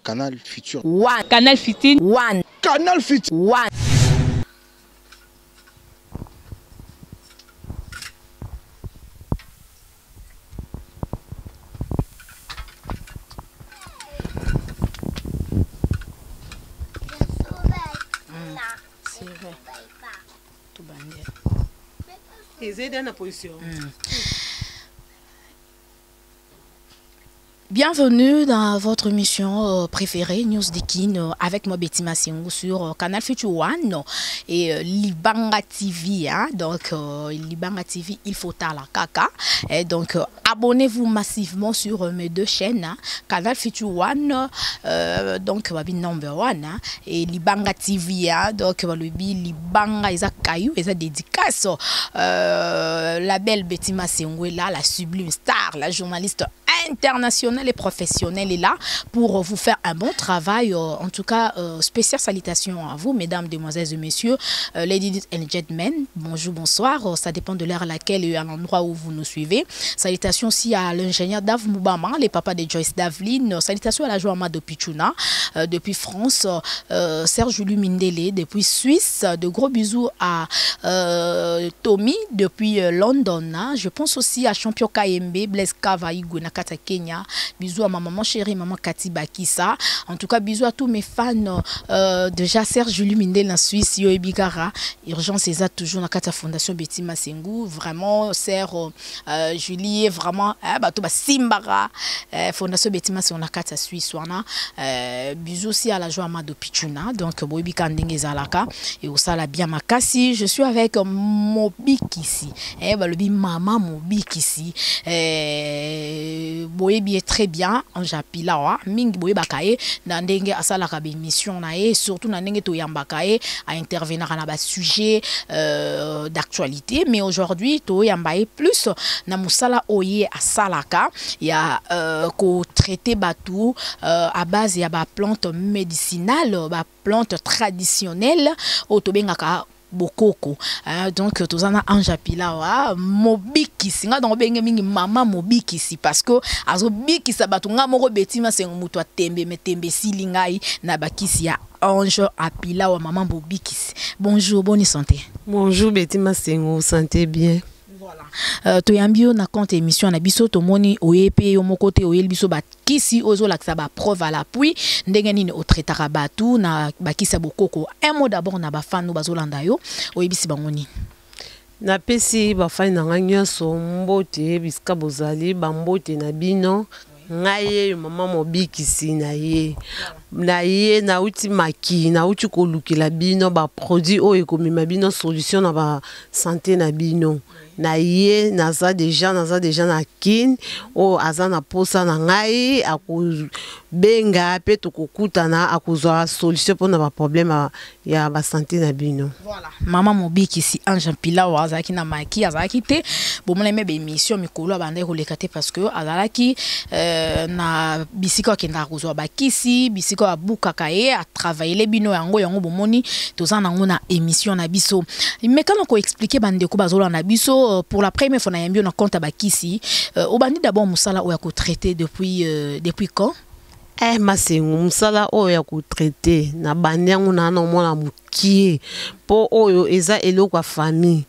Canal Futur One. Canal Futur One. Canal Futur One. C'est vrai. Tout bandé. Ils aident dans la position. Bienvenue dans votre émission préférée, News Dikin, avec moi Betty Massingou sur Canal Futur One et Libanga TV. Hein? Donc, Libanga TV, il faut la caca. Et donc, abonnez-vous massivement sur mes deux chaînes, hein? Canal Futur One, donc, number one, hein? Et Libanga TV. Hein? Donc, le Libanga, ils ont caillou, ils ont dédicace. La belle Betty Massingou est là, la sublime star, la journaliste internationale et professionnelle est là pour vous faire un bon travail. En tout cas, spéciale salutation à vous, mesdames, demoiselles et messieurs, ladies and gentlemen. Bonjour, bonsoir. Ça dépend de l'heure à laquelle et à l'endroit où vous nous suivez. Salutations aussi à l'ingénieur Dave Moubama, les papas de Joyce Davline. Salutations à la joie de Pichuna, depuis France, Serge Julie Mindele, depuis Suisse. De gros bisous à Tommy, depuis London. Hein. Je pense aussi à Champion KMB, Blaise Kavaïgou, Nakata Kenya. Bisous à ma maman chérie, maman Cathy Bakissa. En tout cas, bisous à tous mes fans. Déjà, Serge Julie Mindel en Suisse, Yo Ebigara. Urgence, c'est ça toujours dans la Fondation Betty Massingou. Vraiment, Serge Julie, vraiment, tout Simbara. Fondation Betty Massingou, la Suisse. Bisous aussi à la joie de Pichuna. Donc, Boibi Kandenge Zalaka. Et au Sala Biamakasi. Je suis avec Mobik ici. Le maman Mobik ici. Boyebi est très bien en japila wa mingi boye bakaye na ndenge asala ka émission na e surtout na ndenge to yambakaye à intervenir na ba sujet d'actualité, mais aujourd'hui to yambaye plus na musala oye asalaka ya ko traiter batou à base ya ba plante médicinale, ba plante traditionnelle otobengaka bokoko. Donc tozana anja pilawa mobikisi nga donc benge mingi mama mobikisi parce que azo bikisa batunga moko betima sengo mutu atembe metembe silingai na bakisi ya ange apilawa maman mobikisi. Bonjour, bonne santé. Bonjour Betima Sengo, santé bien. Voilà. Toyambio na compte émission na biso tomoni oyepe yo mokote oyel biso bakisi ozo lakisa ba preuve à l'appui ndenge nini o traitaka batu na bakisa bokoko. Un mot d'abord na ba fan no bazolanda yo oyebisi bangoni. Na pesi ba fan na nyonso mbote biska bozali ba mbote na bino ngaye mama mobikisi na ye. Na ye na uti maki na uti kolukila bino ba produit o ekomima bino solution na ba santé na bino. Na ye naza déjà na kin o azana posa na ngai ako benga pe to kokuta na akozwa solution pour na ba problème ya ba santé na bino. Voilà, maman mobiki si Ange Pilawa azaki na maki azaki te bomona mebe émission mikolo abanda ko lekate parce que azalaki na bisika kenda kozwa bakisi bisika abuka kaye a travailler bino yango bomoni tozana ngo na émission na biso. Mais quand on expliquer bande ko bazola na biso pour la première fois na yambio na compte bakisi au bandi d'abord musala o ya ko traiter depuis quand? Masengo musala o ya ko traiter na bandi yango na mona mukie po oyo eza eloko ya famille.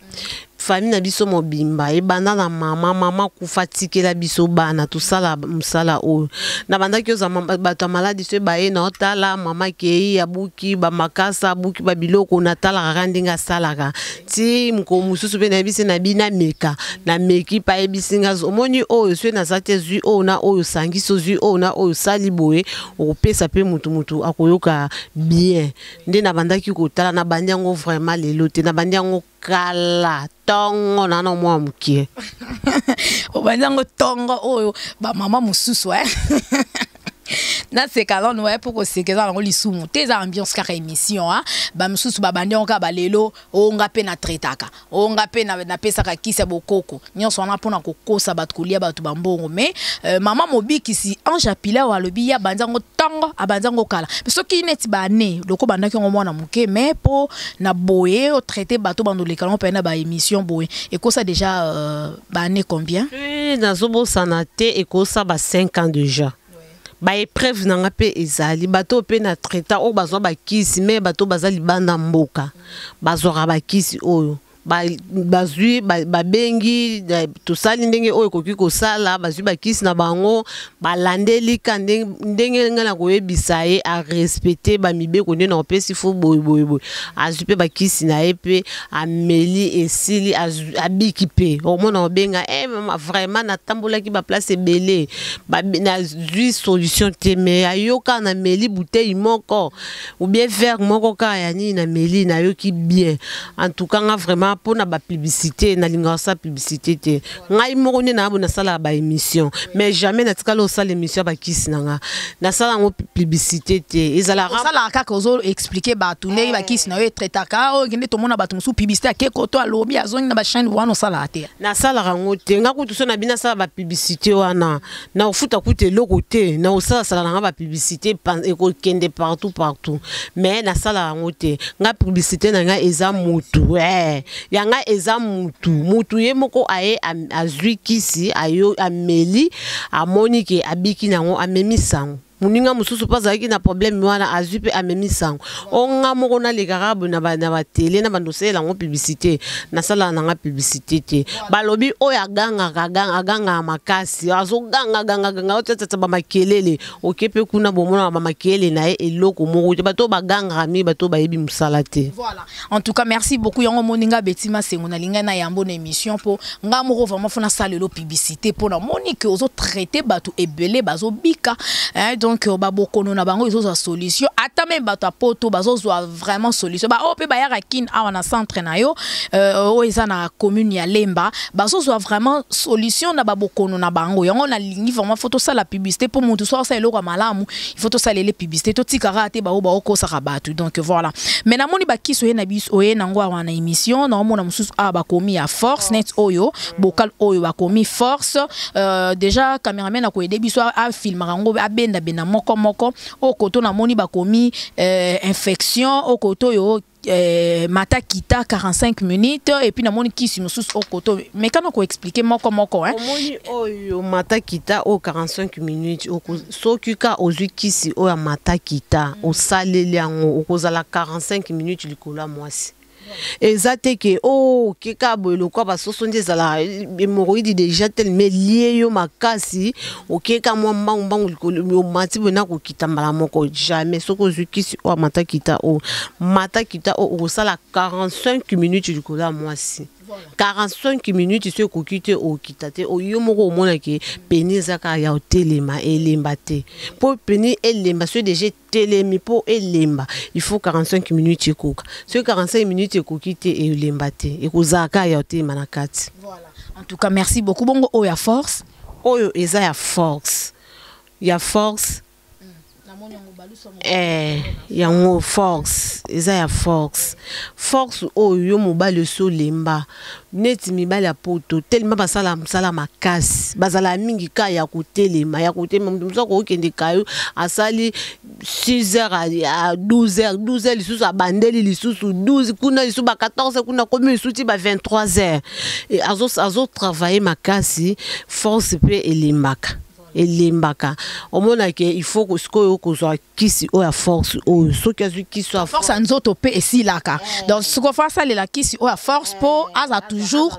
Famille na biso mobimba e banda na mama kufatikela biso bana tosala musala o na banda kyoza bato maladi so baye na otala mama kei ya buki ba makasa buki ba biloko na tala randinga salaka ti mko mususu pe na bise na bina meka na meki pa e bisinga omoni o so na sate zui o na o sangiso zui o na o sali boye o pesa pe mutu akoyoka bien nde na banda ki ko tala na banda ngo vraiment lelo te na banda ngo kala tongo na no mwa mukie obanyango tongo oyo ba mama mususu na c'est calon ouais pour que c'est que ça on li sumu tes ambiance ka émission hein ba mususu ba bandi on ka balelo o nga pe na traitaka o nga pe na pesa ka kisa bokoko nyonso na pona kokosa bat kolia batu bambongo mais maman mobiki si Ange Pilawa lobi ya banzango tongo abanzango kala so ki neti ba ne loko bandaki ngo mwana muke mais po na boye o traiter bato bando le calon pe na ba émission boye et ko ça déjà ba ne combien na zobo sanate et ko ça ba 5 ans déjà. ba épreuve nanga pe ezali bato pe na traita o bazwa ba kisi mais bato bazali banda mboka bazwa ba kisi oyo bazwi babengi tosali ndenge oyo koki kosala bazwi bakisi na bango balandeli ka ndenge nga na koyebisa ye a respecter bamibeko nde na opesi fo boye azwi pe bakisi na ye pe ameli esili abiki pe omona obenga mama vraiment natambolaki baplace ebele nazwi solution te me ayoka na meli bouteille moko ou bien verre moko ka ya nini na meli nayoki bien en tout cas nga vraiment pour na ba publicité na linga sa publicité te ngai moko ne na bona sala ba émission mais jamais na tikalo sala émission ba kisi nanga na sala ngo publicité te ezala sala kaka ozo expliquer ba tourner ba kisi na yo traitaka o ngende to mona ba musu publicité akeko to alobi azongi na ba chaîne wana sala te na sala rango te nga kutu so na bina sala ba publicité wana na ofuta kutu loko te na osala sala nga ba publicité eko kende partout mais na sala rango te nga publicité na nga eza mutu yanga eza mutu ye moko aye azwi kisi ayo ameli amoni ke abiki nango amemi sango muninga mususu pazaki na problème wana azwi pe amemi sango onga moko na lekarabu na ba télé na bandosela ngo publicité na sala nanga publicité te balobi oyo aganga makasi azo ganga otata ba makelele okepe kuna bomona ba makelele na eloko moko te bato baganga mi bato bayebi musala te. Voilà, en tout cas merci beaucoup yango moninga Betima Sengo na linga na yambo na émission po nga moko vraiment fona salelo publicité pour na monique ozo traiter bato ebele bazo bika donc babokono na bango izo solution ata même bato apoto bazo vraiment solution ba o pe ba yaka kin awa na centre na yo o eza na commune ya Lemba bazo vraiment solution na babokono na bango yango na lingi vraiment photo ça la publicité pour montu so ça eloko malamu il faut to saler les publicité to tikara te ba o ko sa bato donc voilà mais na moni ba kiso ye na biso oye nango awa na émission na mona mususu ba komi ya force net oyo bocal oyo ba komi force déjà cameraman ko ede biso a filmer ngo a benda moko au koto na moni bakomi infection au koto yo mata kita 45 minutes et puis na moni kisi mususu au koto mais quand on expliquer moko hein moni oyo mata kita au 45 minutes sokuka ozwi kisi o ya mata kita o saleli yango okozala 45 minutes likola mwasi ezate ke oh keka boyelo kwa basoso ndezala hémorroïde déjà tellement lié yo makasi okeka mwa mbangu likolo mati bona ko kitambala moko jamais soko zukisi o mata kita o osala 45 minutes likolo mwasi 45 minutes ce ko kite o kitate o yo moko mona ke penisa ka ya hotelema elemba te po peni elemba ce déjà telemi po elemba il faut 45 minutes ekoka ce 45 minutes ekokite e elemba te ekozaka ya hotelema na kati. Voilà, en tout cas merci beaucoup bongo o ya force oyo eza ya force yango force eza ya force oyo mobali so lemba neti mibali ya poto tellement basala msala makasi bazala mingi ka ya kotelema mzo ko kende kayo asali 6h à 12h lisusu abandeli lisusu 12 kuna lisusu ba 14 kuna komi lisusu ba 23h et azo travailler makasi force pe elembaka elembaka omona ke il faut que sko ko zo kisi o ya force o so kazu kisi a force nzoto pe esilaka donc ce qu'on fait ça la kisi o ya force po aza toujours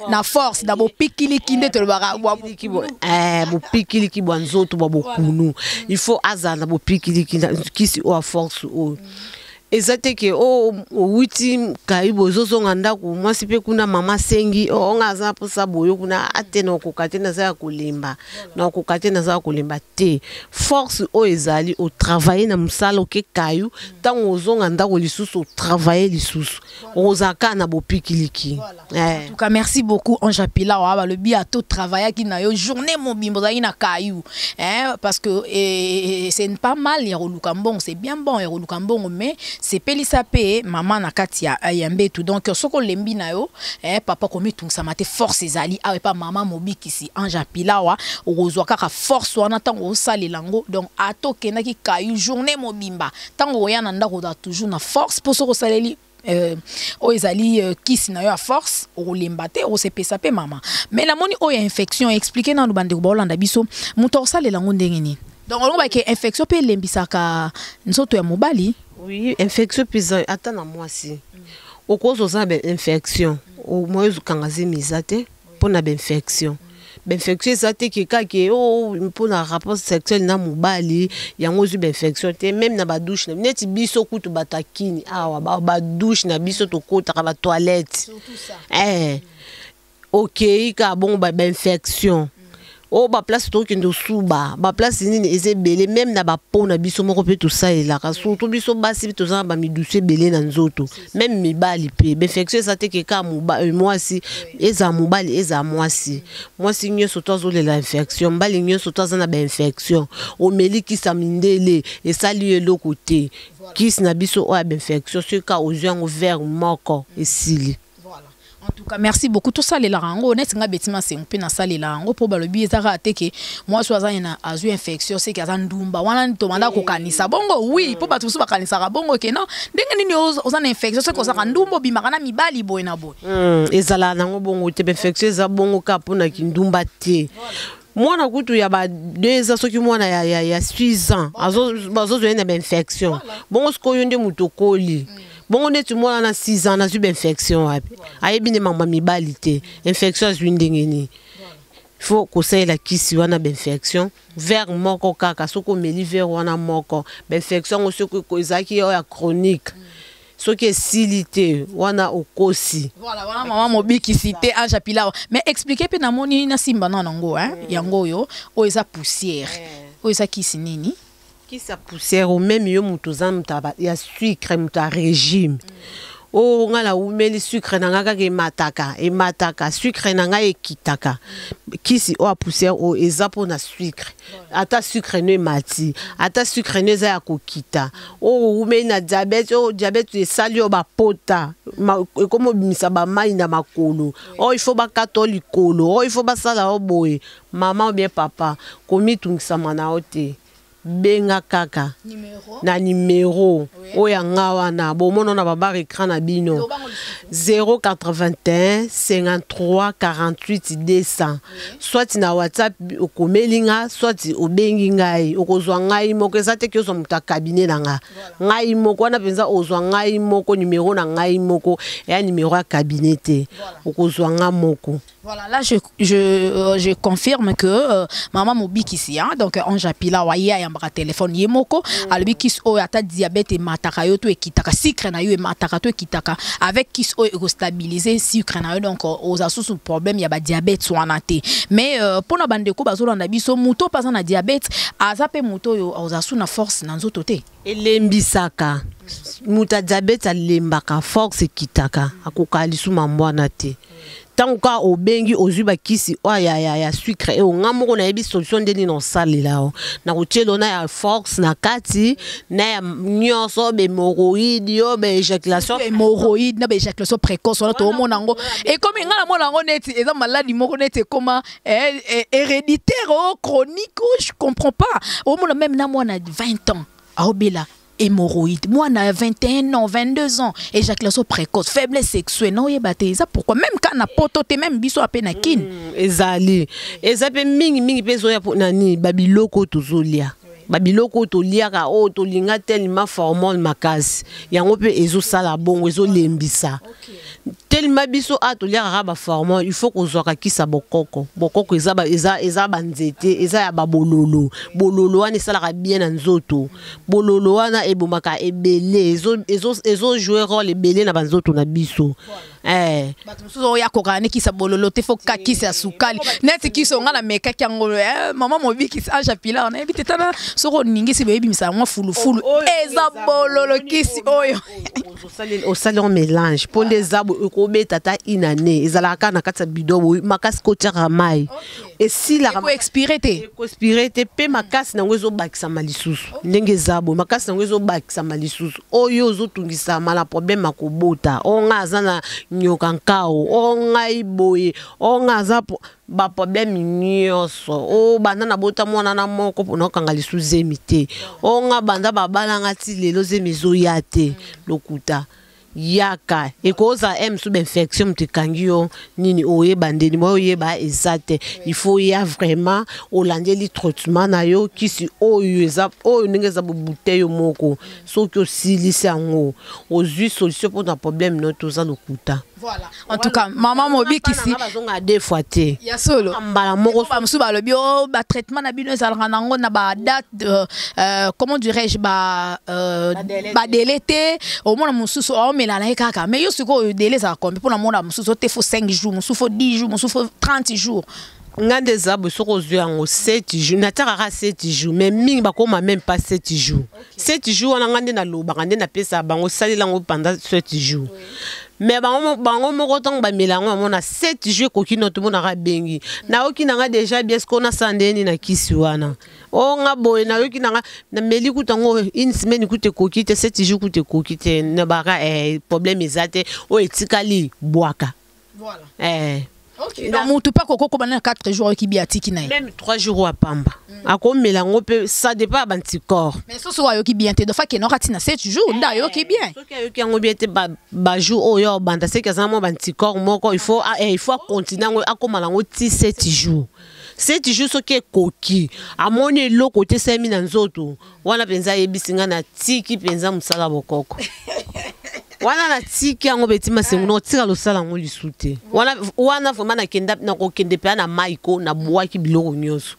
na force na bo pikili kinde to ba bo pikili ki bo nzoto bo kunu il faut aza na bo pikili kisi o ya force o ezate ke o witi kaibo zozonga ndako mwasi pe kuna mama sengi onga za posa boyo kuna atena kokatena za kolemba na kokatena za kolemba te force o ezali o travailler na musala ke kayu tango ozonga ndako lisusu travailler lisusu ozaka na bopikiliki. En tout cas merci beaucoup Ange Pila wa le bi a tout travailler ki na yo journée mobimbo za ina kayu parce que c'est pas mal ya rolukambon c'est bien bon ya rolukambon mais c'est pelisa pe maman na katia ayambe tout donc soko lembi na yo papa komi tungsa mate force ezali awe pa maman mobiki si Ange Pila wa ozwa kaka force wana tango osali lango donc atoke na ki kayu journée mobimba tango yana ndako da toujours na force pour soko saleli o ezali kisi na yo a force o lembate o sepesa pe mama mais la moni o ya infection expliquer na lubande ko bolanda biso muto salela ngo ndenge ni Donc on va que infection peut lembisaka nzoto ya mobali. Oui, infection pisa ata na mwasi. Okozo za ben infection. O moyo kangazi mizate pona ben infection. Ben infection zate ki ka ke o pona rapport sexuel na mobali yango zu ben infection te même na ba douche na neti biso kutu batakini awa ba douche na biso to kota ka ba toilette. Surtout ça. OK ka bon ba infection. Oh ba place to kendo suba ba place nini ezebele même na ba po na biso moko pe to ça et là surtout biso basi to za ba midouce belé na nzoto même mibali pe infection ça te ke ka moi si eza mobali eza moi si nyoso to zo la infection mbali nyoso to za na ba infection o meli ki sa mindele et ça lui le côté kis na biso o ba infection ce ka ozango vers moko esili. En tout cas, merci beaucoup. Tout ça, les larango, net nga betima c'est un peu na ça les larango pour balobi ezara teke moi soza ina azu infection c'est kaza ndumba wana ntomanda ko kanisa bongo oui pour batu ba kanisa bongo ke non ndenge nini ozana infection c'est ko za ndumbo bimaka na mibali boy na boy ezala nango bongo te infection za bongo ka pona kindumba te. Mwana kutu ya ba 2 ans soki mwana ya 6 ans azo zo ina ba infection bongo sko yonde mutokoli. Bon, on est moi na 6 ans, on a eu une infection. Aïe, bien, maman, mibalité. Infection, c'est une dingue. Il faut qu'on sache la qui si on a une infection. Vers moko kaka, ce qu'on met l'hiver, on a moko. Infection, on sait que c'est chronique. Ce qui est silité, on a au kosi. Voilà, maman, mobi qui cité à Japila. Mais expliquez, puis, na moni na simba nango, hein, yango yo, o esa poussière, o esa qui sinini. Qui sa poussière ou même yo mutuzam taba ya sucre muta régime o ngala umeli sucre nanga ke mataka sucre nanga ekitaka kisi o poussière o ezapo na sucre ata sucre ne mati ata sucre ne za ya kokita o umeli na diabète o diabète esali o ba pota comme bimisa ba mai na makolo o il faut ba katoli kolo o il faut ba sala o boye maman ou bien papa komi tungisa mana ote benga kaka na numéro oya ngawana bomono na baba écran na bino 081 53 48 200 soit na WhatsApp okomelinga soit obengi ngai okozwa ngai moko ezate ke zo muta cabinet nanga ngai moko na penza ozwa ngai moko numéro na ngai moko ya numéro ya cabinet te okozwa nga moko. Voilà, là je confirme que maman mobiki ici hein donc on japila wa ya yamba téléphone yemoko albi kis o ata diabète et mataka yo to ekitaka sucre na yo e mataka to ekitaka avec kis o eko stabiliser sucre na yo donc aux asusu problème ya ba diabète wana te mais pona bandeko bazolo na biso muto pasa na diabète azape muto yo aux asu na force na nzoto te elembisaka muta diabète alembaka force ekitaka akokalisu mambwana te. Tant qu'à au bengi aux uba kisi oh ya sucre et on a mon a solution de non sale là na rochelo na ya force na kati na ya nyonso be hémorroïde yo be éjaculation hémorroïde na be éjaculation précoce on to monango et comme ngala monango neti eza maladie moko neti comment héréditaire chronique je comprends pas au monde même na moi na 20 ans a obela hémorroïde. Moi, on a 21 ans, 22 ans, éjaculation précoce, faiblesse sexuelle. Non, ça pourquoi même quand on a pototé, même biso à peine à kin. Ezali. Ezape mingi peso ya nani babiloko tozolia. Babiloko tolia ka o tolinga tellement formol makasi. Yango pe ezo sala bongo ezo lembisa. Tellement biso a tolia ka ba formol, il faut qu'on zoka kisa bokoko. Bokoko eza banzete, eza ya babololo. Bololo wana sala ka bien na nzoto. Bololo wana ebomaka ebele ezo jouer rôle ebele na banzoto na biso. Batuso ya kokane kisa bololo te foka kisa sukali. Net kiso ngala meka kyango maman mobi kisa ajapila on ebite tana soko ningi si bebi misa mwa fulu eza bololo kisi oyo. Au salon mélange pour les arbres ekobé tata inane ezalaka na kata bidobo makasi ko tira mai. Et si la ko expiré te pe makasi na ngwezo bakisa malisusu ndenge zabo makasi na ngwezo bakisa malisusu oyo zo tungisa mala problème akobota onga azana nyoka nkao onga iboye onga azapo ba problème nyonso o banda na bota mwana na moko pona kanga lisusu emite onga banda babala ngati lelo zemizo yate lokuta yaka ekoza sous infection mtikangio nini oye bandeni mo oye ba ezate il faut ya vraiment olande li traitement na yo kisi oyo eza oyo ningeza bouteille moko soki osilisi yango ozwi solution pour un problème no toza lokuta. Voilà. En tout cas, maman mobi ici. Deux fois té. Ya solo. Mbala moko ba musuba le bio ba traitement na bino ezalanga nango na ba date comment dirais-je ba délai té au moins mususu o melana kaka mais yo siko délai za combien pour na mona mususu te faut 5 jours mususu faut 10 jours mususu faut 30 jours. Ngande zabu soko zuango 7 jours nataka 7 jours mais mingi bakoma même pas 7 jours. 7 jours on ngande na loba ngande na pesa bango salila ngo pendant 7 jours. Mais bango moko tong ba melango mona 7 jours kokino to mona ka bengi na okina nga déjà bien ce qu'on a sandeni na kisi wana o nga boy na okina nga na meli kutango une semaine kute kokite 7 jours kute kokite na baka problème ezate o etikali boaka voilà. Ok. Donc, mon tout pas coco comme 4 jours qui biati qui même 3 jours à pamba. A comme mélango ça dépend anticorps. Mais ce soit yo qui bien te do fa que non ratina 7 jours nda yo qui bien. Ce que yo qui ngo bien te ba jour o yo banda c'est que ça mo anticorps moko il faut continuer à comme lango 7 jours. 7 jours ce qui est coquille. A moni lo côté 5000 nzoto. Wana penza yebisinga na tiki penza musala bokoko. Wana na tiki yango betima senguno tika lo sala ngo lisute. Wana vraiment na kenda na ko kende pe na maiko na boaki biloko nyoso.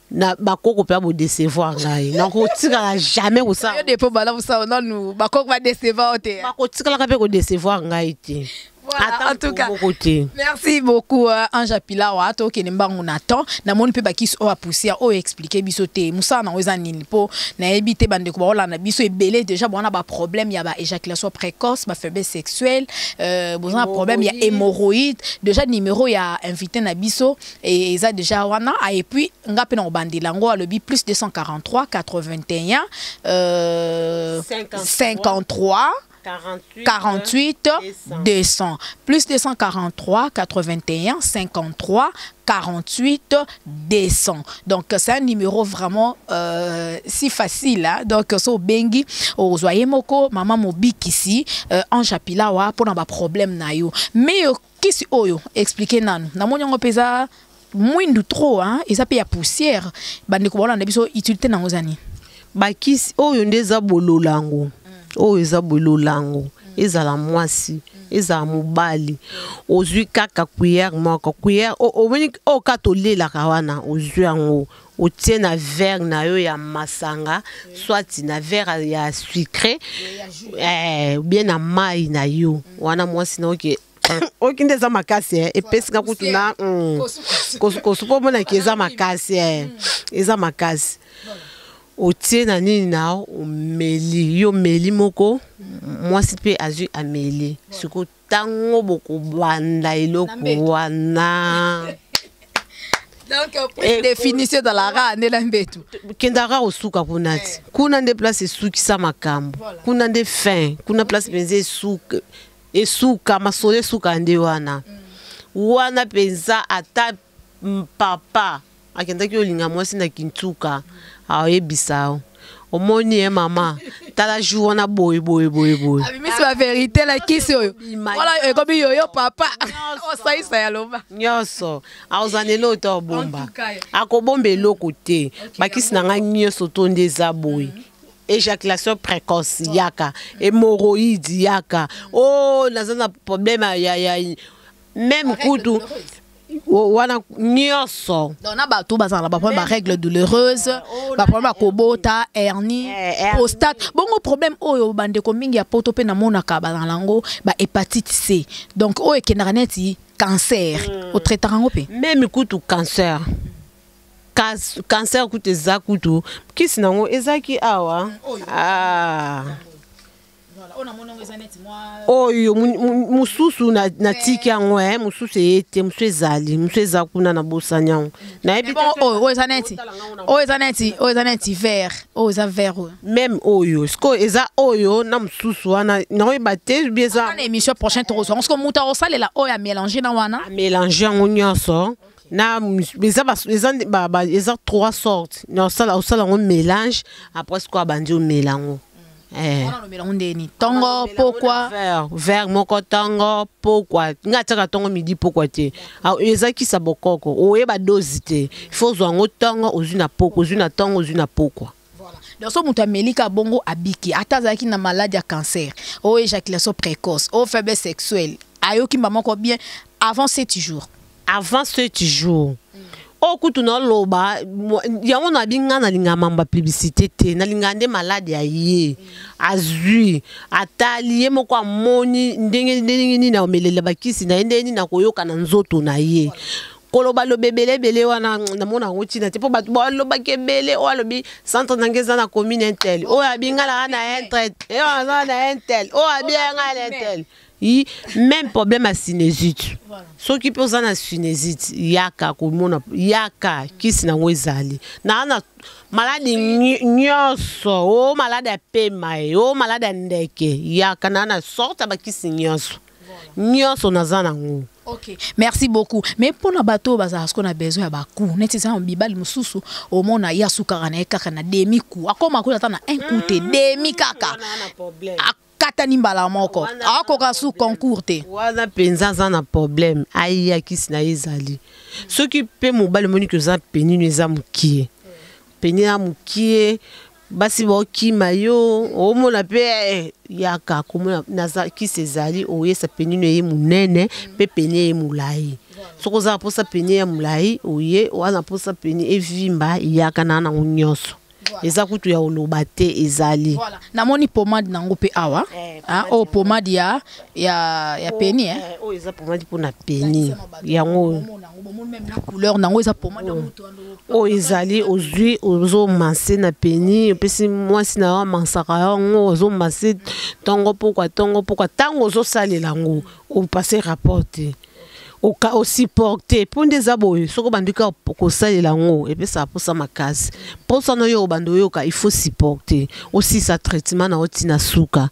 Na bakoko pe bo décevoir ngai. Na ko tika jamais ko sa. Yo depo bala ko sa non bakoko ba décevoir te. Bako tika la ka pe ko décevoir ngai te. Voilà, en tout cas, merci beaucoup Anja Pilawa to ke nembango naton na moni pe bakis o apousser o expliquer biso te musa na oza nini po na ebite bande ko ba na biso ebele déjà bona ba problème ya ba éjaculation précoce ba faiblesse sexuelle bon problème ya hémorroïde déjà numéro ya invité na biso et ça déjà wana et puis ngape na bandilango le bi plus 243 81 53 48 200 plus 243 81 53 48 200. Donc c'est un numéro vraiment si facile hein? Donc so bengi ozoye moko maman mobik ici Anja Pilawa pour na problème na yo mais kisi oyo expliquer nanu na monyango pesa mwindu trop hein et ça peut ya poussière bande ko bona na biso utilité na ngozani ba kisi oyo ndeza bololango oyo eza bololango ezala mwasi ezala mobali ozwi kaka cuillère moko cuillère o katolela kawana ozwi yango otie na verre na yo ya masanga soit na verre ya sucré bien na mai na yo wana mwasi na oke okinde za makasi epesi ka kutuna kosuko mona keza makasi eza makasi otie na nini na omeli yo meli moko mwasi pe azui ameli siko tango boko banda eloko wana donc définition dans la rane la mbetu kendara osuka kunati kuna nde place suki sa makambo kuna nde fin kuna place penze suka esuka masole suka nde wana penza ata papa akendaki olinga mwasi na kintuka ebisao omoni mama tala jour na boy abi misi la vérité la kisi oyo voilà comme yo papa o saisa ya loba nyoso auzanelo to bomba akobombe loko te bakisi na nga nyoso to ndeza boy éjaculation précoce yaka hémorroïde yaka oh nazana problème ya même kutu wana nyoso donc na bato bazala ba problème règle douloureuse ba problème kobota hernie prostate bongo problème oyo bande ko mingi ya poto pe na mona ka balango ba hépatite C donc oyo kenaka neti cancer au traitango pe même kutu cancer kutu za kutu kisi nango ezaki awa oyo mususu na tiki yango mususu ete musu ezali musu eza kuna na bosanya na ebi oyo eza neti vert oyo eza vert même oyo sko eza oyo na mususu wana na oyeba te bieza na émission prochaine tokozwa parce que muta osalela oyo a mélanger na wana a mélanger yango nyonso na eza 3 sortes na osala ngo mélange après ce quoi bandi o mélange Tongo, pourquoi? Vers moko tongo, pourquoi? Nga tchaka tongo midi pourquoi te? Ezaki sa bokoko. Oye ba dose te. Il faut zongo tongo ozuna pourquoi, ozuna tongo ozuna pourquoi. Donc so mutu amelika bongo abiki atazaki na maladie ya cancer, o éjaculation précoce, o faiblesse sexuelle. Ayoki maman ko bien avant 7 jours. Avant 7 jours. O kutu na loba yango na binga na linga mamba publicité te na linga nde malade ya ye azui atali ye moko amoni ndenge ni na omelela bakisi na ndenge na koyoka na nzoto na ye koloba lo bebele wana na mona ngoti na te po batu ba lo bakebele o alobi centre nangeza na commune intel o abinga na intel e wana na intel o abinga na intel. Même problème à sinusite. Ce qui pose na sinusite, yaka komona yaka kisi na ngwezali. Na malade nyoso, o malade pema, o malade ndeke, yaka na sorte ba kisi nyoso. Nyoso na zana ngo. Ok, merci beaucoup. Mais pour nos bateaux, parce qu'on a besoin de beaucoup. N'est-ce pas un bibal mususu au monde a yasuka na kaka na demi coup. Akoma ko na un coup demi kaka. Katani mbala moko akoka su concours te wana penza za na problème aya kisi na ezali soki pe mobali moni que za peninu eza mukie penina mukie basi ba okima yo o mona pe yaka komona naza kisi ezali oyesa peninu ye munene pe penie ye mulai soko za posa penie ya mulai oye wana posa penie evimba yaka na na nyonso. Eza kutu ya olobate ezali. Voilà. Namoni pomade nango pe awa. O pomade ya peni O eza pomade pona peni. Yango même na couleur nango eza pomade mutu o ezali ozui ozo manse na peni pesi mwasi na mansaka yango ozo manse tongo pourquoi tango ozo salela ngo o passer rapporter. Au supporter pour des aboyes soko bandika ko salela ngo et puis ça pour ça makasi pour ça no yo bando yo ka il faut supporter aussi sa traitement na otina suka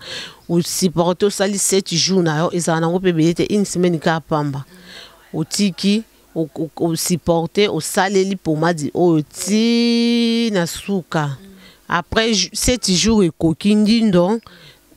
au supporter au sali 7 jours na yo ezana ngo pebete une semaine ka pamba au tiki au supporter au saleli pomade o ti na suka après 7 jours e kokindi ndo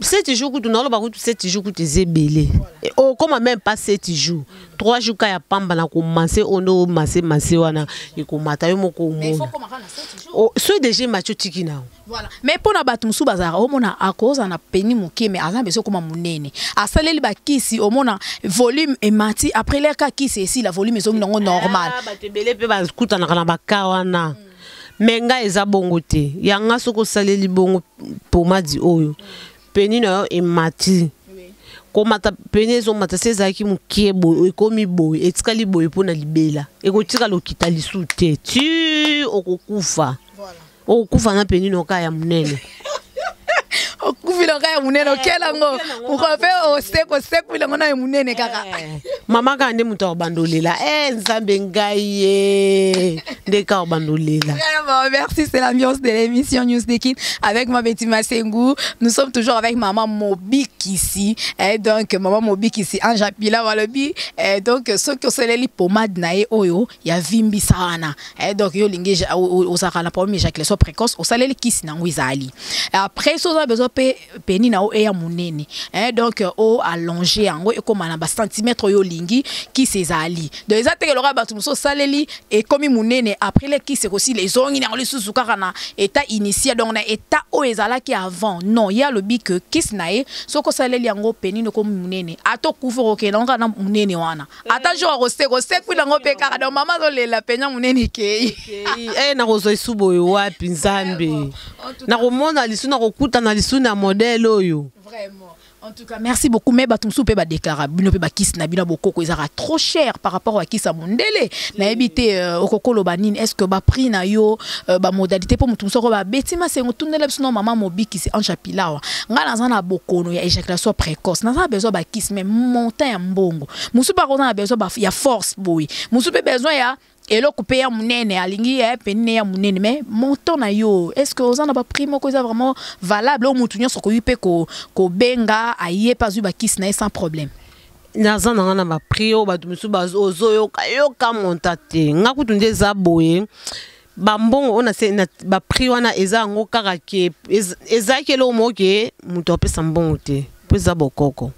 7 jours que tu n'as pas 7 jours que tu es belé. Oh, comme même pas 7 jours. 3 jours qu'il y a pamba na commencé on a massé wana et qu'on matayo moko. Mais il faut comment faire 7 jours. Oh, soit déjà macho tiki na. Voilà. Mais pour na batumsu bazara, o mona à cause na peni moké mais azan beso comme munene. Asaleli ba kisi o mona volume et mati après les cas kisi ici la volume est normal. Ah, ba te belé pe ba skuta na kana bakawana. Menga eza bongo te. Yanga soko saleli bongo pomadi oyo. Peni na e mati ko mata peni zo mata sezaki mukie boy ekomi boy etikali boy pona libela ekotika lokita lisu te ti okokufa okufa na peni no kaya munene okufila kaya munene okela ngo ukofe oseko ile ngona munene kaka mama kande mutu obandolela nzambe ngai ndeka obandolela. Merci, c'est l'ambiance de l'émission News des Kin avec ma Betty Massengou. Nous sommes toujours avec maman Mobik ici. Et donc maman Mobik ici en Japila walobi. Et donc ce que c'est les pomades nae oyo ya vimbi sana. Et donc yo linge osaka la problème éjaculation précoce au salé kisi na ngwizali. Après ça a besoin peni na o e ya munene. Et donc o allongé ngo e comme na ba centimètre yo lingi ki sezali. Donc ça te lora ba tumso saleli et comme munene après les qui c'est aussi les ongi na les suzuka na état initial donc na état o ezala ki avant non il y a le bic kis nae soko saleli yango peni no comme munene ato kufo ke na na munene wana ata jo rose kwila ngo pe kaka donc mama zo lela penya munene ke na rozo isubo yo wapi nzambe na komona lisu na kokuta na lisu na modèle oyo vraiment. En tout cas, merci beaucoup. Mais batumsu pe ba déclara bino pe ba kiss na bino bokoko ezara trop cher par rapport à kisa mondele. Na ebité okokolo banine est-ce que ba prix na yo ba modalité pour mutumsu ko ba betima sengo tunela biso no mama mobiki c'est en chapilawa. Nga na na bokono ya éjaculation précoce. Na besoin ba kiss mais montant ya mbongo. Musu par contre na besoin ba ya force boy. Musu pe besoin ya et là couper ya munene alingi peni ya munene mais montant na yo est-ce que ozana ba primo ko ça vraiment valable au mutunyo soko yupe ko benga aye pas u ba kiss na sans problème nazana na ba prio ba tumisu ba ozo yo ka montate nga kutunde za boye bambongo on a se na ba prix wana eza ngo kaka ke eza ke lo mo ke muto pesa mbongo te pesa bokoko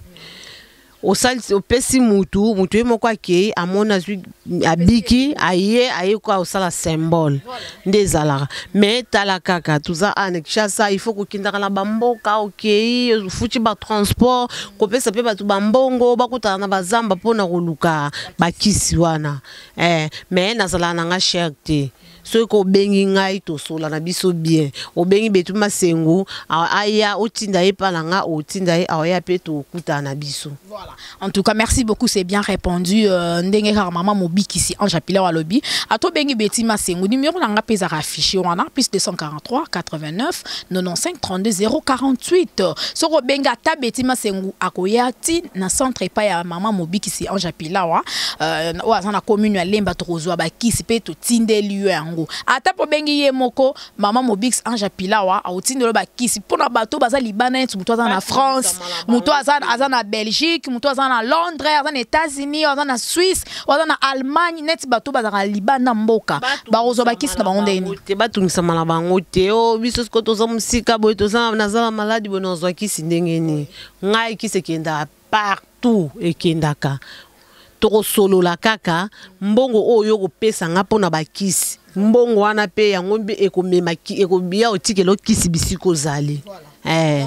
o sali o pesi mutu moko ke amona zwi abiki aye kwa o sala symbole ndezala mais tala kaka tuza anekisha ça il faut ko kindaka la bamboka okay futi ba transport ko pesa pe batu bambongo bakutana na bazamba pona koluka bakisi wana mais nazala nanga cherté so ko bengi ngai to sola na biso bien o bengi betu masengu aya otinda epalanga otinda aya pe to kuta na biso. Voilà. En tout cas, merci beaucoup, c'est bien répondu. Ndenge maman mobiki ici en Japila wa lobby. A to bengi beti masengu numéro nanga pesa affiché wana plus 243 89 95 32 048. So ko benga ta beti masengu akoyati na centre pa ya maman mobiki ici en Japila wa na commune ya Lemba Trozwa ba kisi pe to tinde lieu ngo. Ata po bengi ye moko maman mobiki en Japila wa a tinde lo ba kisi pona bato baza libana muto za na France, muto za na Belgique, muto za na Londres, za na États-Unis, za na Suisse, za na Allemagne, net bato baza na libana mboka. Ba ozo ba kisi na bango ndeni. Te batungisa mala bango te o biso sko to za musika boy to za na za maladi bono zo kisi ndengeni. Ngai kisi kenda partout ekendaka. Toko solo la kaka mbongo oyo ko pesa ngapo na bakisi. Mbongo wana pe yango mbi ekomema ekobia otikelo kisi bisiko zali.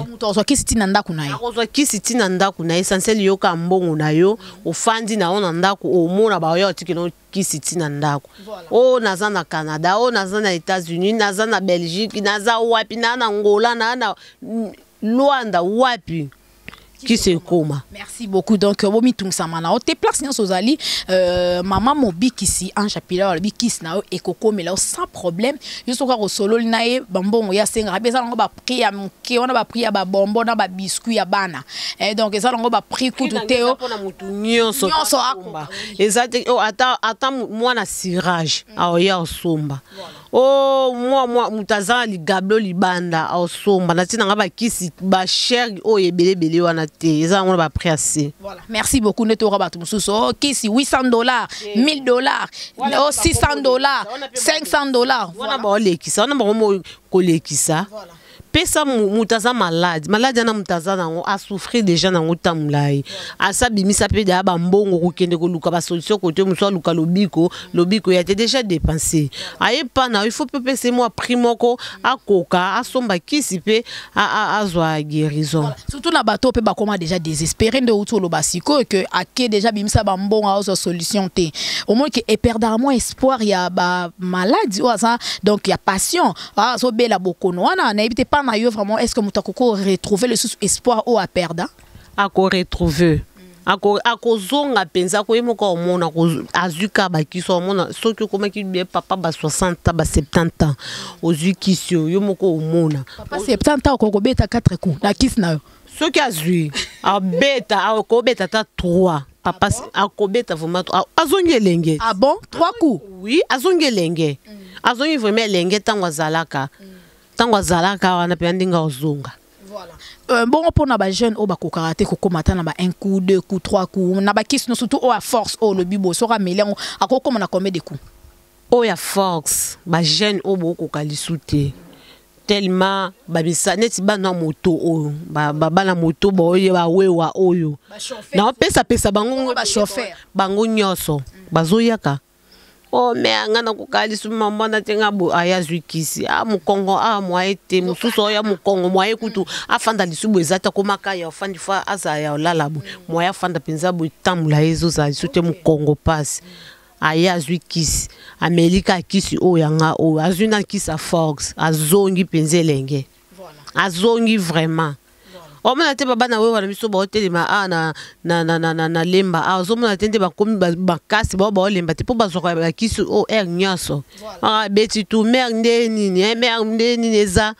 Muto zo kisi tina ndaku na yo. Akozwa kisi tina ndaku na essentiel yo ka mbongo na yo ofandi na ona ndaku o mona ba yo otikelo kisi tina ndaku. O naza na Canada, o naza na États-Unis, naza na Belgique, naza wapi na Angola na Luanda wapi. Qui se koma. Merci beaucoup. Donc, Bomi Tungsamana, o te place nyo sozali, maman mobiki ici en Chapila, le bikis na e koko mais là sans problème. Yo soka ko solo linae bambongo ya senga beza ngo ba prix ya mke ona ba prix ya ba bonbon na ba biscuit ya bana. Et donc ça ngo ba prix ku tuteo pona mutu nyonso akomba. Ezate o ata mwana cirage aoya osomba. Oh moi mutazana ligablo libanda osomba na tina ngaba kisi ba cher o ebelebele wana te eza ngona ba prix assez. Voilà, merci beaucoup neto rabatu mususo kisi $800 $1000 $600 $500 wana ba olekisa wana ba mo kolekisa. Voilà. Pesa mutaza malade na mutaza nango a souffrir déjà nango tamulai asa bimisa pe da ba mbongo ko kende ko luka ba solution côté muso luka lobiko ya te déjà dépensé aye pa na il faut pe pesa moi primoko akoka asomba kisi pe a zwa guérison surtout na bato pe ba koma déjà désespéré de outo lo basiko que ake déjà bimisa ba mbongo a solution te au moins que e perdre moins espoir ya ba maladie ou ça donc ya passion so bela bokono wana na éviter pas vraiment est-ce que mutakoko retrouver le espoir ou à perdre à ko retrouver ako zonga penza ko yemo ko mona ko azuka ba kiso mona soki koma ki bien papa ba 60 ba 70 ans ozu kisio yemo ko mona papa 70 ans ko beta 4 coups na kis na yo soki azui a beta ko beta ta 3 papa akobeta vraiment azongi lenge. Ah bon 3 coups oui azongi lenge azongi vraiment lenge tango zalaka tango zalaka wana pe ndinga ozonga. Voilà. Bon pour na ba jeune o ba ko karaté ko komata na ba 1 coup 2 coups 3 coups na ba kiss no surtout o à force o le bibo so ra melengo akoko na combien de coups o ya force ba jeune o bo ko kalisuté tellement ba bisa neti ba na moto o ba na moto bo ye ba wewa oyo na pesa bango ba chauffeur bango nyoso bazoyaka. Oh mais ngana ko kalisu mama na tenga bo ayazwi kisi mukongo mwaete mususo ya mukongo mwaye kutu afanda lisubu ezata komaka ya ofandi fa aza ya lalabu mwaya fanda penza bo tamula ezo za sute mukongo pass ayazwi kisi Amerika kisi o yanga o azuna kisa fox azongi penzelenge. Voilà. Azongi vraiment. O mona te baba na wewa na biso ba hotel ma na lemba zo mona tende ba komi ba kasi ba lemba te po ba zo ba kisi o nyaso beti tu mer ndeni ni eza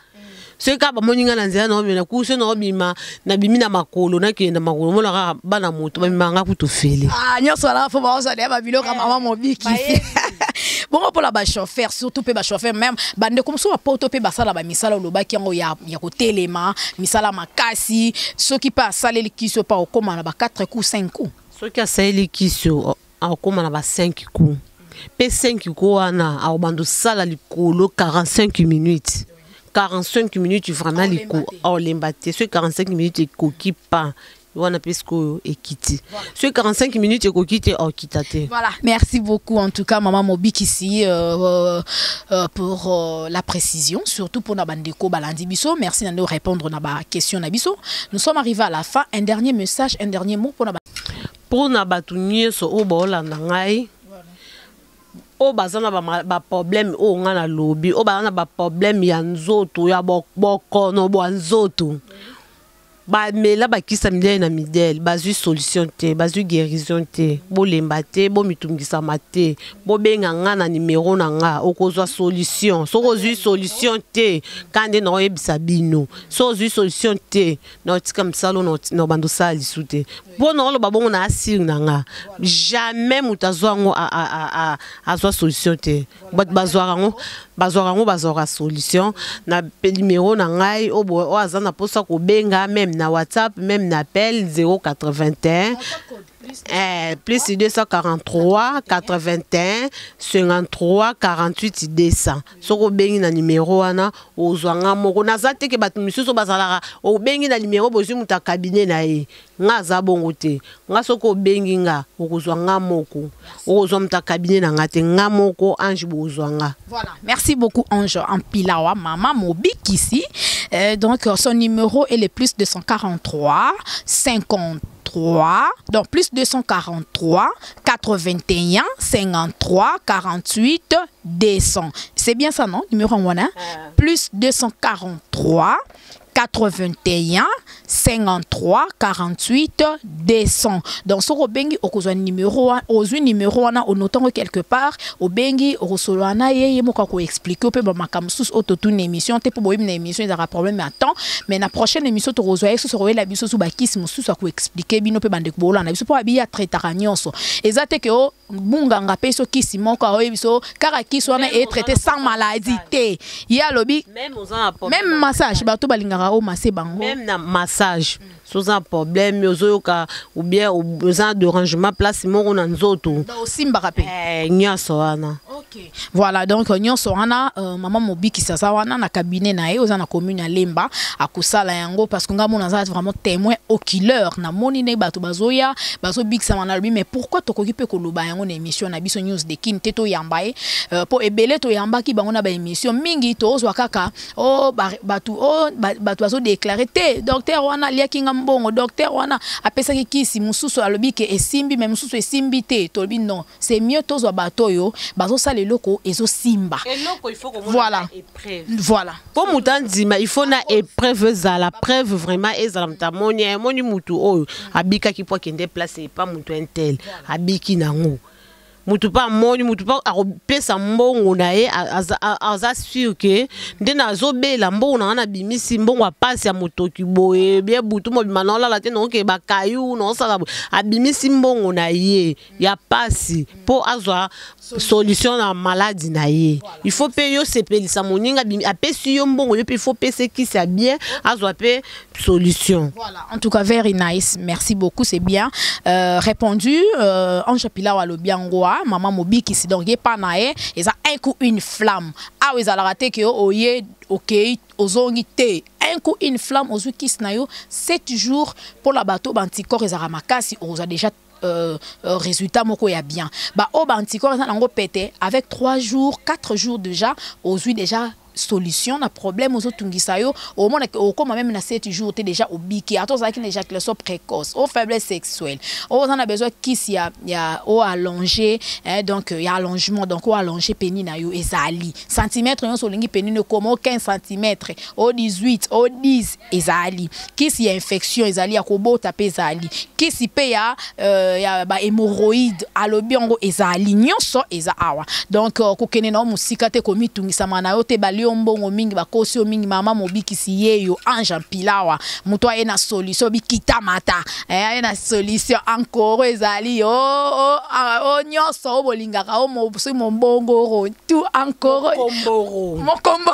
se ka ba moninga na nzela na na ku se no bima na bimi na makolo na kenda makolo mona ka bana moto ba manga ku to fele nyaso la fo ba osa de ba bilo ka mama mobiki. Bon pour la ba chauffeur surtout pe ba chauffeur même bande comme so ba poto pe ba sala ba misala lobaki yango ya ko telema misala makasi ceux qui pas sala likiso pa okoma na ba 4 coups 5 coups ceux qui a sala likiso okoma na ba 5 coups P5 koana a obando sala likolo 45 minutes. 45 minutes vraiment liko lembate. Ce 45 minutes ekoki pas. Wana pesko ekiti. Ce 45 minutes ekokite kitate. Voilà, merci beaucoup en tout cas maman Mobik ici pour la précision, surtout pour Nabandeko Balandi Biso. Merci de nous répondre à la question Nabiso. Nous sommes arrivés à la fin. Un dernier message, un dernier mot pour Nabandeko. Pour Nabatounier so obola nangai. O bazana ba problème o ngana lobby, o bazana ba problème ya nzoto ya boko no bo nzoto. Ba mais là ba kisa midele na midele bazu solution te bazu guérison te bo lembate bo mitungisa mate bo benga ngana numéro na nga okozwa solution soko zu solution te kande no ebisa bino so zu solution te no tika msalo no bando sali sute bo no lo babongo na asir na nga jamais mutazwa ngo a azwa solution te but bazwa ngo bazora solution na numéro na ngai o azana posa ko benga même na WhatsApp, même n'appel 081 plus 243 81 53 48 200. Soko bengi na numéro wana ozwanga moko nazate ke batu misusu bazalaka o bengi na numéro bozu muta cabinet na ye nga za bongo te nga soko bengi nga okozwanga moko ozwa muta cabinet na ngate nga moko Ange bozwanga. Voilà, merci beaucoup Ange Ampilawa maman Mobik ici. Donc son numéro est le plus 243 53 donc plus 243 81 53 48 200. C'est bien ça non numéro wana plus 243 81 53 48 200. Donc ce bengi okozwa numéro ozu numéro wana onotango quelque part o bengi osolwana ye moka ko expliquer pe ba makamsus autotune émission te po boyim na émission il y aura problème à temps mais na prochaine émission to rozwa yeso so la biso su bakisi mususu ko expliquer bino pe bande ko bola na biso po abi ya traiter nyonso ezate ke o bunganga pe so kisi moko o biso kaka kisi wana est traité sans maladie te ya lobi même massage bato balingaka o massé bango même na massage sans un problème ozoyoka ou bien besoin de rangement place moko na nzoto simba rapé nyonso wana. OK, voilà donc nyonso wana maman Mobik sasa wana na cabinet na ye oza na commune ya Lemba akusala yango parce que ngamo na vraiment témoin oculaire na moni ne bato bazoya bazo big sama na lui mais pourquoi tokoki pe koloba yango na émission na biso news de kin teto yambaye po ebele to yambaki bango na ba émission mingi to ozwa kaka o bato bazo déclarer te docteur wana liaki mbongo docteur wana apesaki kisi mususu alobi ke esimbi même mususu esimbi te tolobi non c'est mieux tozwa bato yo bazo sala eloko ezo simba eloko il faut que voilà voilà pour mutandima il faut na épreuve za la preuve vraiment ezala moni mutu oyo abika ki po kende place pas mutu intel abiki nango mutu pa moni mutu pa akopesa mbongo na ye aza sûr que ndena azobela mbongo na bimisi mbongo apasi ya motoki boye bien butu mo bimana olala te noke bakayu no sala abimisi mbongo na ye ya pasi po azwa solution na maladie na ye il faut pe yo sepelisa moninga apesi yo mbongo yo pe il faut pese ki ça bien azwa pe solution. Voilà, en tout cas very nice, merci beaucoup, c'est bien répondu. Ange Pilawa lo biangoa maman Mobik ici donc pas nae et ça un coup une flamme ah oui ça la raté que oye OK ozongi te un coup une flamme aux kis na yo 7 jours pour la bateau anticorps et makasi on a déjà résultat moko ya bien ba o anticorps ça nango pété avec 3 jours 4 jours déjà aux déjà solution na problème aux tungisa yo au moins comme même na 7 jours tu déjà au biki attends ça qui éjaculation précoce au faiblesse sexuelle on a besoin kiss ya au allonger donc il y a allongement donc au allonger pénis na yo ezali centimètre yo solingi pénis ne comme 15 cm au 18 au 10 ezali kiss ya infection ezali ya kobota pe ezali kiss pe ya ba hémorroïde alobiongo ezali nyonso eza awa donc kokene na musika te komi tungisa mana yo te bali yo mbongo mingi bakosi yo mingi mama mobikisi yeyo Ange Mpilawa muto aye na solution bikita mata aye na solution encore ezali o nyoso bolingaka o mo mbongo tout encore mokombo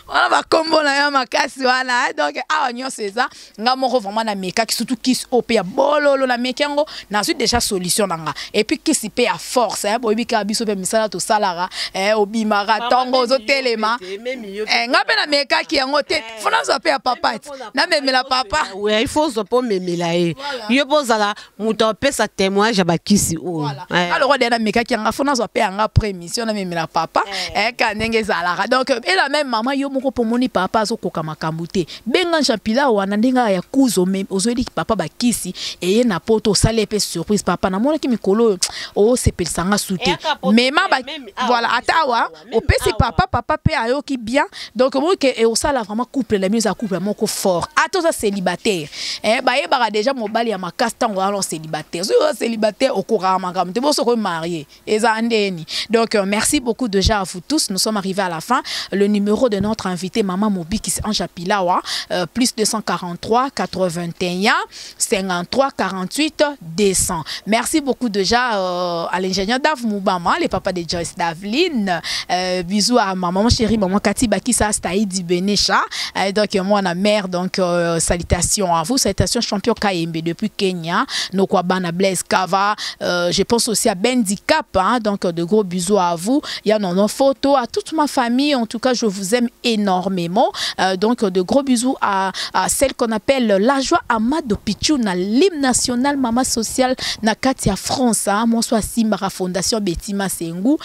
wana bakombo na yo makasi wana donc awa nyoso eza nga moko vraiment na meka ki surtout kisi op ya bololo na mekengo na suite déjà solution nanga et puis kisi pe à force boyibika biso pe misala to salara obimaka tongo zo telema nga pe na meka ki yango te fona zo pe ya papa na memela papa oui il faut zo po memela yo pozala muto pesa témoignage ba kisi o alors on na meka ki nga fona zo pe nga prémission na memela papa kanenge zalara donc et la même maman yo moko pomoni papa zo koka makambu te benga Japila wana ndenga ya kuzo même ozodi papa ba kisi et na poto sale pe surprise papa na mona ki mikolo o sepelsanga souté mais voilà atawa au pesi papa pe ayo ki bien donc moi que et au sala vraiment couple la mieux à couple moko fort ato ça célibataire ba yeba déjà mobali ya makasta ngo alors célibataire so célibataire au courant makam te bo so ko marié ezandeni donc merci beaucoup déjà à vous tous, nous sommes arrivés à la fin. Le numéro de notre invité maman Mobi qui c'est Ange Mpilawa plus 243 81 53 48 200. Merci beaucoup déjà à l'ingénieur Dave Moubama, les papas de Joyce Davline. Bisous à ma maman chérie, maman Cathy Bakissa Staïdi Benecha. Donc moi la mère, donc salutations à vous, salutations champion KMB depuis Kenya, Nokwabana Blaise Kava. Je pense aussi à Bendicap, hein, donc de gros bisous à vous. Il y a nos photos à toute ma famille. En tout cas, je vous aime énormément. Donc de gros bisous à celle qu'on appelle la joie Amado Pichou, na l'hymne national Mama Sociale na Katia France. Hein. Moi, soit Simbara Fondation Betima Sengu.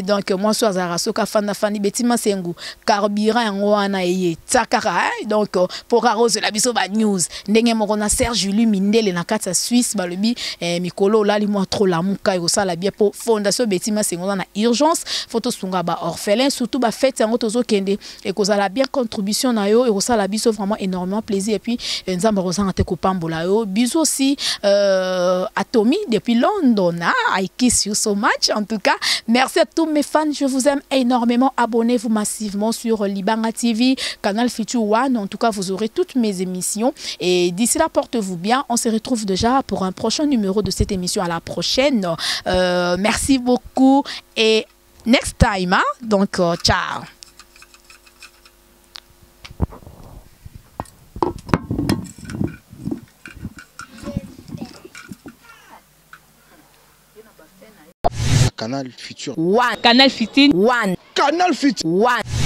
Donc moi, soit Zarasoka Fani Betima Sengu. Carburant Wana Eye Takara. Donc pour arroser la bisoba news. Ndenge Morona Serge Julie Mindele na Katia Suisse. Balobi Mikolo Lali moi trop la muka et ça la bien pour Fondation Betima Sengu na urgence. Photo sunga ba orphelin surtout ba fête yango tozo kende et koza la bien contribution na yo et ça la biso vraiment énormément plaisir et puis nzamba rozanga te ko pambola yo bisous aussi à Tommy depuis London. I kiss you so much en tout cas. Merci à tous mes fans, je vous aime énormément. Abonnez-vous massivement sur Libanga TV, Canal Future One. En tout cas, vous aurez toutes mes émissions et d'ici là, portez-vous bien. On se retrouve déjà pour un prochain numéro de cette émission. À la prochaine. Merci beaucoup et next time, hein? Donc ciao. Canal Future One. Canal Future One. Canal Future One.